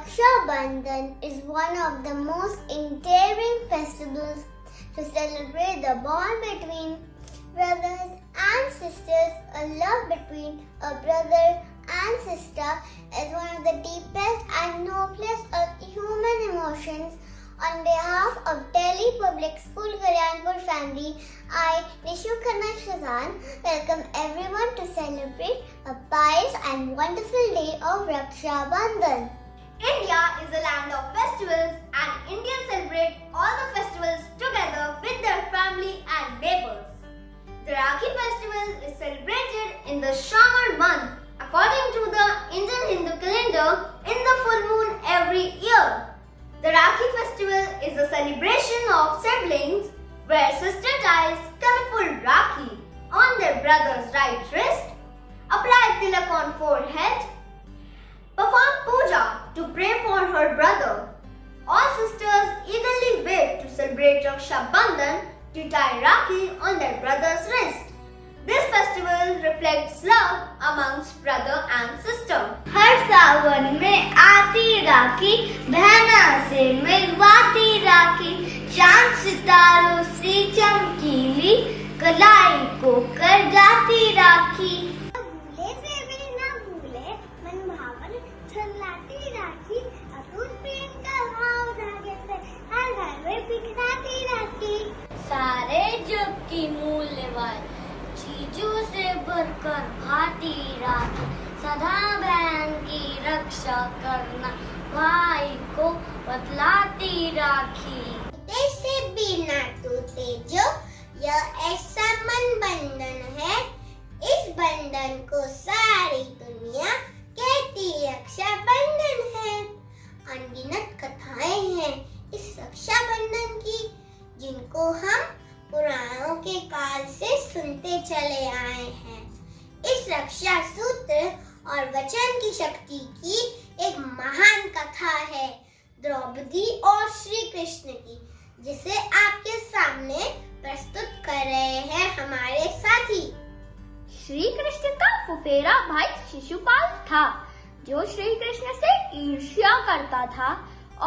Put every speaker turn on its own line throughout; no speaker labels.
Raksha Bandhan is one of the most endearing festivals to celebrate the bond between brothers and sisters. A love between a brother and sister is one of the deepest and noblest of human emotions. On behalf of Delhi Public School Kalyanpur family, I, Nishu Khanna Shazan, welcome everyone to celebrate a pious and wonderful day of Raksha Bandhan.
India is a land of festivals and Indians celebrate all the festivals together with their family and neighbors. The Rakhi festival is celebrated in the Shravan month according to the Indian Hindu calendar in the full moon every year. The Rakhi festival is a celebration of siblings where sister ties colorful Rakhi on their brother's right wrist, apply tilak on forehead, perform puja to pray for her brother. All sisters eagerly wait to celebrate Raksha Bandhan to tie Rakhi on their brother's wrist. This festival reflects love amongst brother and sister.
हर सावन में आती राखी, बहना से मिलवाती राखी, चांद सितारों से चमकीली, कलाई को कर जाती राखी। भूले से भी न भूले, मन भावन छलाती राखी, अटूट प्रेम का भाव धागे से हर घर में बिखराती राखी। सारे जग की मूल्यवान चीजों से भरकर भाती राखी, सदा बहन की रक्षा करना भाई को बतलाती राखी। से बिना टूटे जो यह ऐसा मन बंधन है, इस बंधन को सारी दुनिया कहती रक्षा बंधन है। अनगिनत कथाएं हैं इस रक्षा बंधन की, जिनको हम पुराणों के काल से सुनते चले आए हैं। इस रक्षा सूत्र और वचन की शक्ति की एक महान कथा है, द्रौपदी और श्री कृष्ण की, जिसे आपके सामने प्रस्तुत कर रहे हैं हमारे साथी।
श्री कृष्ण का फुफेरा भाई शिशुपाल था, जो श्री कृष्ण से ईर्ष्या करता था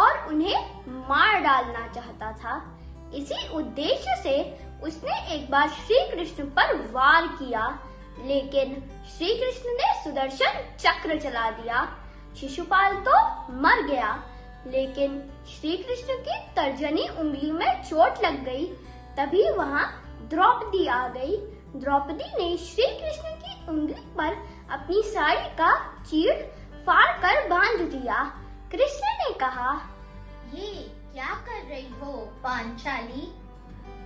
और उन्हें मार डालना चाहता था। इसी उद्देश्य से उसने एक बार श्री कृष्ण पर वार किया, लेकिन श्री कृष्ण ने सुदर्शन चक्र चला दिया। शिशुपाल तो मर गया, लेकिन श्री कृष्ण की तर्जनी उंगली में चोट लग गई। तभी वहाँ द्रौपदी आ गई। द्रौपदी ने श्री कृष्ण की उंगली पर अपनी साड़ी का चीड़ फाड़ कर बांध दिया। कृष्ण ने कहा,
ये क्या कर रही हो पांचाली?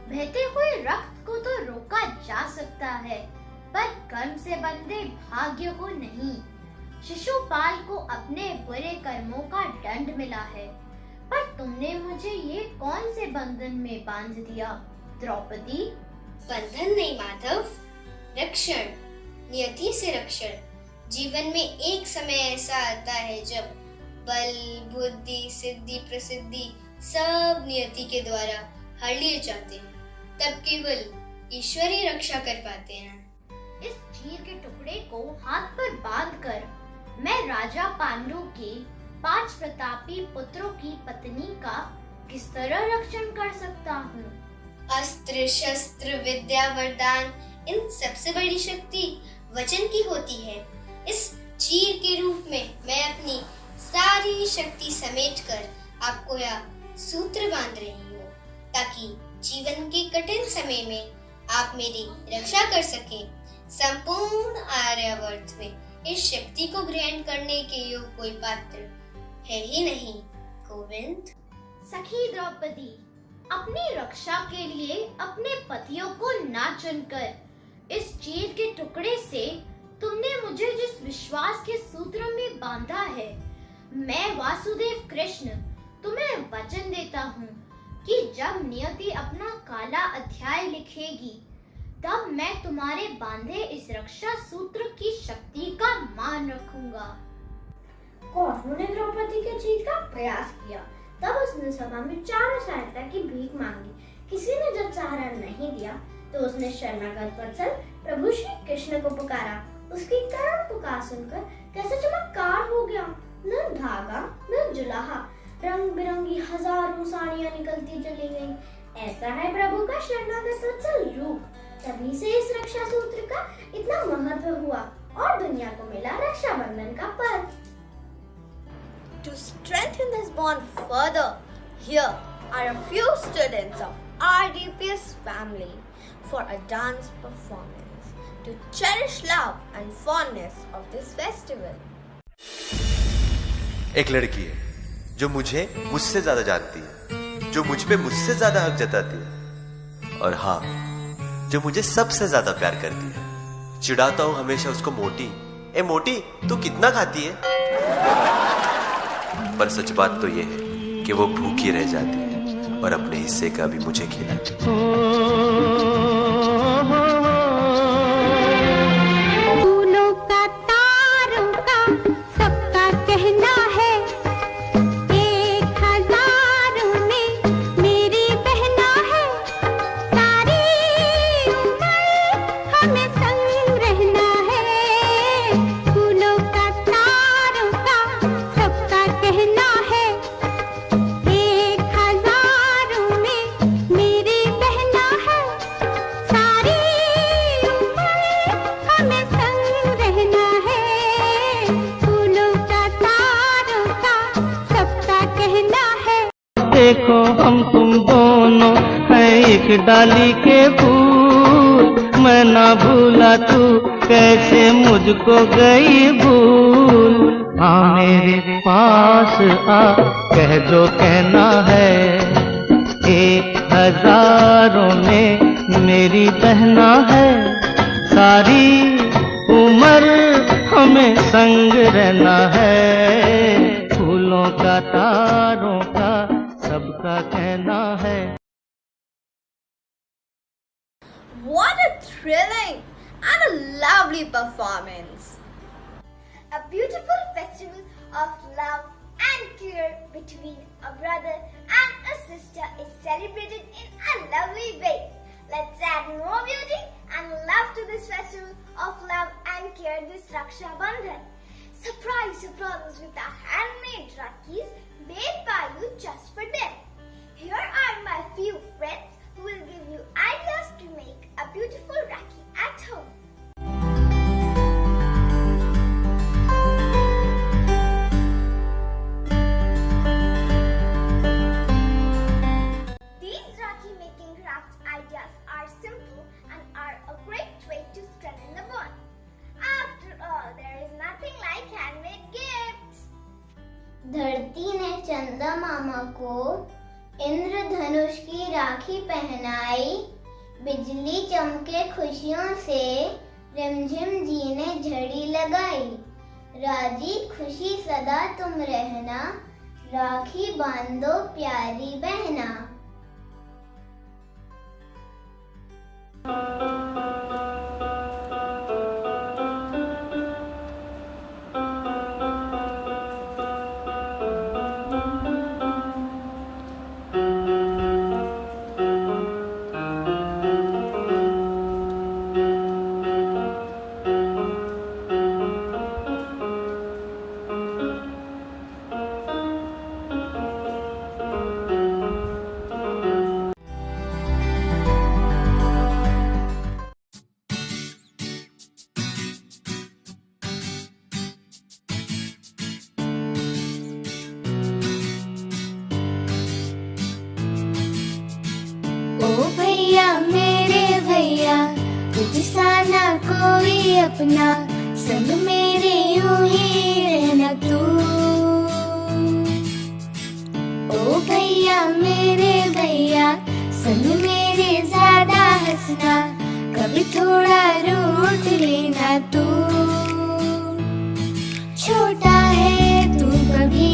बहते हुए रक्त को तो रोका जा सकता है, पर कर्म से बंधे भाग्य को नहीं। शिशुपाल को अपने बुरे कर्मों का दंड मिला है, पर तुमने मुझे ये कौन से बंधन में बांध दिया द्रौपदी?
बंधन नहीं माधव, रक्षण, नियति से रक्षण। जीवन में एक समय ऐसा आता है जब बल, बुद्धि, सिद्धि, प्रसिद्धि सब नियति के द्वारा हर लिए जाते हैं, तब केवल ईश्वर ही रक्षा कर पाते हैं।
इस चीर के टुकड़े को हाथ पर बांधकर मैं राजा पांडु के 5 प्रतापी पुत्रों की पत्नी का किस तरह रक्षण कर सकता हूँ?
अस्त्र, शस्त्र, विद्या, वरदान, इन सबसे बड़ी शक्ति वचन की होती है। इस चीर के रूप में मैं अपनी सारी शक्ति समेटकर आपको यह सूत्र बांध रही हूँ, ताकि जीवन के कठिन समय में आप मेरी रक्षा कर सकें। संपूर्ण आर्यावर्त में इस शक्ति को ग्रहण करने के योग कोई पात्र है ही नहीं। गोविंद।
सखी द्रौपदी, अपनी रक्षा के लिए अपने पतियों को ना चुनकर इस चीर के टुकड़े से तुमने मुझे जिस विश्वास के सूत्र में बांधा है, मैं वासुदेव कृष्ण तुम्हें वचन देता हूँ कि जब नियति अपना काला अध्याय लिखेगी, तब मैं तुम्हारे बांधे इस रक्षा सूत्र की शक्ति का मान रखूंगा।
कौरवों ने द्रौपदी के जीत का प्रयास किया। तब उसने सभा में चारों सहायता की भीख मांगी। किसी ने जब सहारा नहीं दिया, तो उसने शरणागत वत्सल प्रभु श्री कृष्ण को पुकारा। उसकी करुण पुकार सुनकर कैसे चमत्कार हो गया।
न धागा न जुलाहा, रंग बिरंगी हजारों साड़ियां निकलती चली गईं। ऐसा है प्रभु का शरणागत वत्सल रूप। तभी से इस रक्षा सूत्र का इतना महत्व हुआ और दुनिया को मिला रक्षाबंधन का पर्व।
To strengthen this bond further, here are a few students of RDPS family for a dance performance to cherish love and fondness of this festival.
एक लड़की है जो मुझसे ज्यादा जानती है, जो मुझ पे मुझसे ज्यादा हक जताती है, और हाँ, जो मुझे सबसे ज्यादा प्यार करती है। चिढ़ाता हूं हमेशा उसको मोटी, ए मोटी तू कितना खाती है? पर सच बात तो ये है कि वो भूखी रह जाती है और अपने हिस्से का भी मुझे खिलाती है।
फूलों का तारों का सबका कहना है, 1000 में मेरी बहना है, सारी उम्र हमें संग रहना है। फूलों का तारों का सबका कहना है, 1000 में मेरी बहना है, सारी उम्र हमें संग रहना है। फूलों का तारों का सबका कहना है।
देखो हम तुम दोनों हैं एक डाली के फूल, मैं ना भूला तू कैसे मुझको गई भूल। हाँ मेरे पास आ कह जो कहना है, 1000 में मेरी बहना है, सारी उम्र हमें संग रहना है। फूलों का तारों का सबका कहना है।
What a thrilling and a lovely performance!
A beautiful festival of love and care between a brother and a sister is celebrated in a lovely way. Let's add more beauty and love to this festival of love and care this Raksha Bandhan. Surprise your brothers with our handmade Rakis made by you just for them. Here are my few friends who will give you ideas to make a beautiful Rakhi at home. These Rakhi making craft ideas are simple and are a great way to strengthen the bond. After all, there is nothing like handmade gifts.
धरती ने चंदा मामा को इंद्रधनुष की राखी पहनाई, बिजली चमके खुशियों से रिमझिम जी ने झड़ी लगाई। राजी खुशी सदा तुम रहना, राखी बांधो प्यारी बहना।
तुझसा कोई अपना, संग मेरे यूं ही रहना तू। ओ भैया मेरे भैया, संग मेरे ज्यादा हंसना, कभी थोड़ा रूठ लेना तू। छोटा है तू कभी,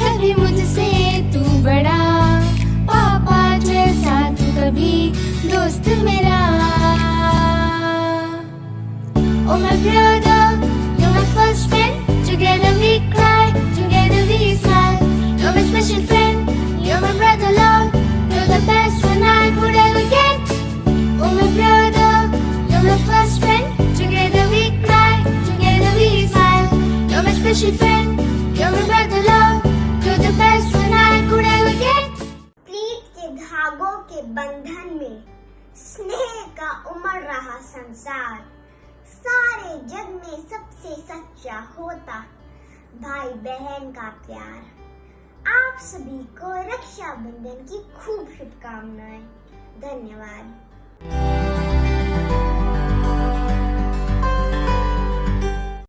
कभी मुझसे तू बड़ा, पापा जैसा तू कभी दोस्त मेरा। Oh my brother, you're my first friend. Together we cry, together we smile. You're my special friend, you're my brother love. You're the best one I could ever get. Oh my brother, you're my first friend. Together we धागों के बंधन में स्नेह का उमड़ रहा संसार। सारे जग में सबसे सच्चा होता भाई बहन का प्यार। आप सभी को रक्षाबंधन की खूब शुभकामनाएं। धन्यवाद।